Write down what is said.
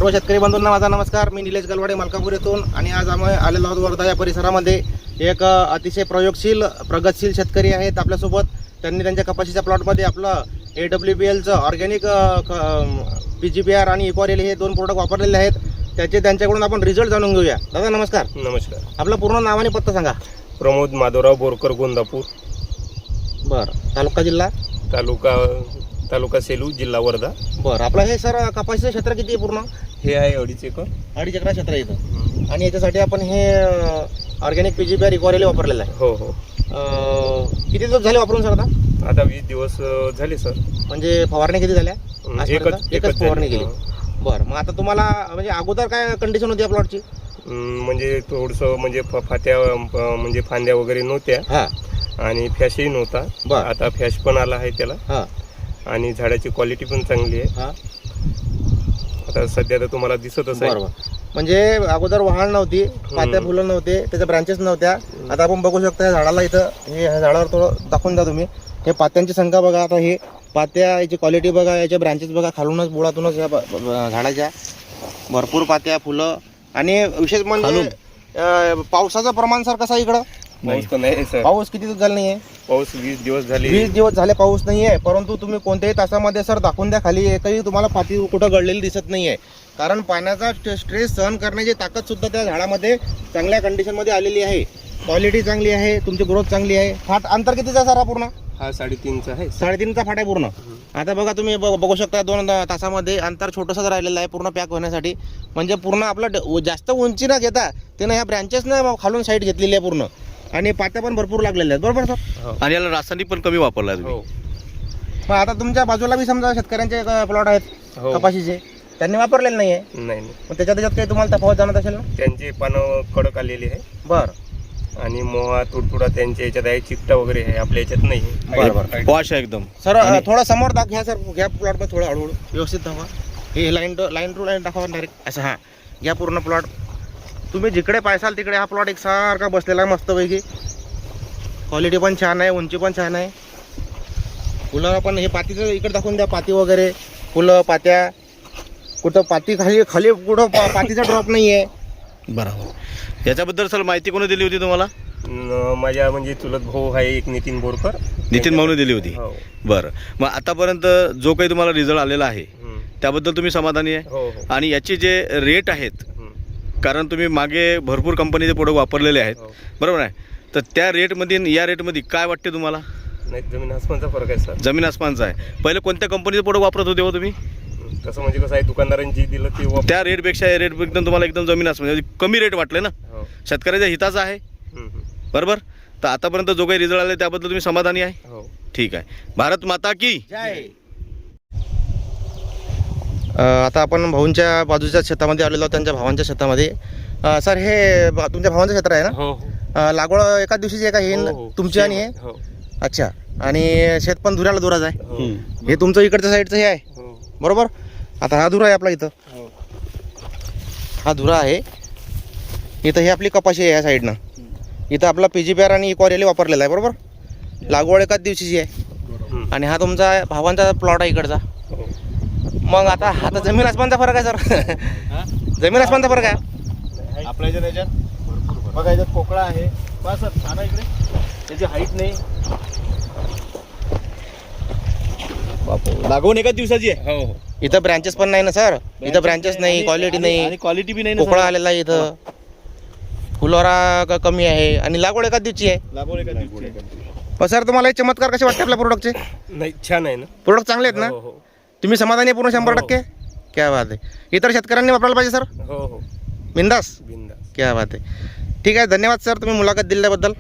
सर्व शेतकरी बंधूंना माझा नमस्कार. मी निलेश गलवाडे मलकापूर येथून आणि आज आम्ही आलेलो आहोत वर्धा या परिसरामध्ये. एक अतिशय प्रगतशील शेतकरी आहेत आपल्यासोबत. त्यांनी त्यांच्या कपाशीच्या प्लॉटमध्ये आपलं AWBLचं ऑर्गॅनिक PGPR आणि इक्वारेल हे दोन प्रोडक्ट वापरलेले आहेत. त्यांच्याकडून आपण रिझल्ट जाणून घेऊया. दादा नमस्कार. नमस्कार. आपलं पूर्ण नाव आणि पत्ता सांगा. प्रमोद माधवराव बोरकर, गोंदापूर. बरं. तालुका जिल्हा? तालुका सेलू, जिल्हा वर्धा. बरं. आपलं हे सर कपाशीचं क्षेत्र किती आहे पूर्ण? हे आहे 2.5 एकर. 2.5 एकर क्षेत्र आहे इथं. आणि याच्यासाठी आपण हे ऑर्गॅनिक PGPR इक्वारेल वापरलेलं आहे. हो हो. किती दिवस झाले वापरून सर? आता 20 दिवस झाले सर. म्हणजे फवारणी किती झाल्या? एकच फवारणी केली. हो. बरं. मग आता तुम्हाला म्हणजे अगोदर काय कंडिशन होती या प्लॉटची? म्हणजे थोडंसं म्हणजे म्हणजे फांद्या वगैरे नव्हत्या. हां. आणि फॅशही नव्हता. बरं. आता फॅश पण आला आहे त्याला. हां. आणि झाडाची क्वालिटी पण चांगली आहे. हां. आता सध्या तर तुम्हाला दिसतच आहे. बरोबर. म्हणजे अगोदर वाहन नव्हती, पात्या फुलं नव्हते, त्याच्या ब्रांचेस नव्हत्या. आता आपण बघू शकता या झाडाला इथं, हे ह्या झाडावर थोडं दाखवून द्या तुम्ही. हे पात्यांची संख्या बघा. आता हे पात्या, याची क्वालिटी बघा, याचे ब्रांचेस बघा. खालूनच बुडातूनच या झाडाच्या भरपूर पात्या, फुलं. आणि विशेष म्हणजे पावसाचं प्रमाण सर कसं आहे इकडं? पाऊस पण नाही सर. पाऊस किती दिवस झाला नाहीये? पाऊस 20 दिवस झाले. 20 दिवस झाले पाऊस नाहीये. परंतु तुम्ही कोणत्याही तासामध्ये सर दाखवून द्या खाली एकही तुम्हाला पाती कुठं गळलेली दिसत नाहीये. कारण पाण्याचा स्ट्रेस सहन करण्याची ताकद सुद्धा त्या झाडामध्ये चांगल्या कंडिशनमध्ये आलेली आहे. क्वालिटी चांगली आहे, तुमची ग्रोथ चांगली आहे. फाट अंतर कितीचा सर हा पूर्ण? हा 3.5चा आहे. 3.5चा फाट आहे पूर्ण. आता बघा तुम्ही बघू शकता 2 तासामध्ये अंतर छोटंसंच राहिलेलं आहे पूर्ण पॅक होण्यासाठी. म्हणजे पूर्ण आपलं जास्त उंची न घेता त्यानं ह्या ब्रँचेसनं खालून साईड घेतलेली आहे पूर्ण. आणि पात्या पण भरपूर लागलेल्या आहेत. बरोबर सर? आणि याला रासायनिक पण कमी वापरला आहे. हो. मग आता तुमच्या बाजूला बी समजा शेतकऱ्यांचे प्लॉट आहेत हो. कपाशीचे, त्यांनी वापरलेले नाही आहे. नाही. मग त्याच्यात काही तुम्हाला तफावत जाणवत असेल ना? त्यांचे पानं कडक आलेली आहे. बरं. आणि मोहा तुडतुडा त्यांच्या याच्यात आहे, चिकटा वगैरे आहे, आपल्या याच्यात नाही. बरं. वॉश आहे एकदम. सर थोडा समोर घ्या सर. घ्या प्लॉटमध्ये थोडं हळूहळू व्यवस्थित दाखवा. हे लाईन टू लाईन दाखवा डायरेक्ट असं. हां, घ्या पूर्ण प्लॉट. तुम्ही जिकडे पायसाल तिकडे हा प्लॉट एकसारखा बसलेला आहे मस्तपैकी. क्वालिटी पण छान आहे, उंची पण छान आहे. फुलं पण हे पातीचं इकडे दाखवून द्या. पाती वगैरे, फुलं, पात्या. कुठं पाती खाली कुठं पातीचा ड्रॉप नाही आहे. बरोबर. याच्याबद्दल सर माहिती कोणी दिली होती तुम्हाला? माझ्या म्हणजे चुलत भाऊ आहे एक, नितीन बोरकर. नितीन भाऊने दिली होती. हो. बरं. मग आतापर्यंत जो काही तुम्हाला रिझल्ट आलेला आहे त्याबद्दल तुम्ही समाधानी आहे? हो हो. आणि याचे जे रेट आहेत, कारण तुम्ही मागे भरपूर कंपनीचे प्रोडक्ट वापरलेले आहेत, हो. बरोबर आहे, तर त्या रेटमध्ये या रेटमध्ये काय वाटते तुम्हाला? नाही, जमीन आसमानचा फरक आहे सर. जमीन आसमानचा आहे. पहिले कोणत्या कंपनीचे प्रोडक्ट वापरत होते हो तुम्ही? तसं म्हणजे कसं आहे, दुकानदारांची दिलं ते त्या रेटपेक्षा या रेट एकदम तुम्हाला एकदम जमीन आसमान म्हणजे कमी रेट वाटले ना? हो. शेतकऱ्याच्या हिताचा आहे, बरोबर. तर आतापर्यंत जो काही रिझल्ट आले त्याबद्दल तुम्ही समाधानी आहे? हो. ठीक आहे. भारत माता की जय. आता आपण भाऊंच्या बाजूच्या शेतामध्ये आलेलो आहोत, त्यांच्या भावांच्या शेतामध्ये. सर हे तुमच्या भावांचं क्षेत्र आहे ना? हो. लागवड एकाच दिवशीची आहे का ही हो. तुमची? आणि हे हो. अच्छा. आणि शेत पण धुऱ्याला आहे. हो. हे तुमचं इकडच्या साईडचं हे आहे, हो. बरोबर. आता हा धुरा आहे आपला इथं. हो. हा धुरा आहे इथं. हे आपली कपाशी आहे ह्या साईडनं. इथं आपला PGPR आणि इक्वारेल वापरलेला आहे, बरोबर. लागवड एकाच दिवशीची आहे. आणि हा तुमचा भावांचा प्लॉट आहे इकडचा. हो. मग आता जमीन आसमानचा फरक आहे सर. जमीन आसमानचा फरक आहे आपल्या याच्यात भरपूर बघा. याच्यात पोकळा आहे बस सर. आणा इकडे. त्याची हाईट नाही. लागवण एकाच दिवसाची आहे. हो हो. इथं ब्रँचेस पण नाही ना सर. इथं ब्रँचेस नाही, क्वालिटी नाही, आणि क्वालिटी बी नाही. पोकळा आलेला आहे इथं. फुलोरा कमी आहे आणि लागवड एकाच दिवशी आहे. लागवड एकाच दिवशी. पण सर तुम्हाला हे चमत्कार कसे वाटते आपल्या प्रोडक्टचे? नाही, छान आहे ना. प्रोडक्ट चांगले आहेत ना? हो हो. तुम्ही समाधानी आहे पूर्ण 100%? क्या बात आहे. इतर शेतकऱ्यांनी वापरायला पाहिजे सर. हो हो. बिंदास. बिंदास. क्या बात आहे. ठीक आहे, धन्यवाद सर तुम्ही मुलाखत दिल्याबद्दल.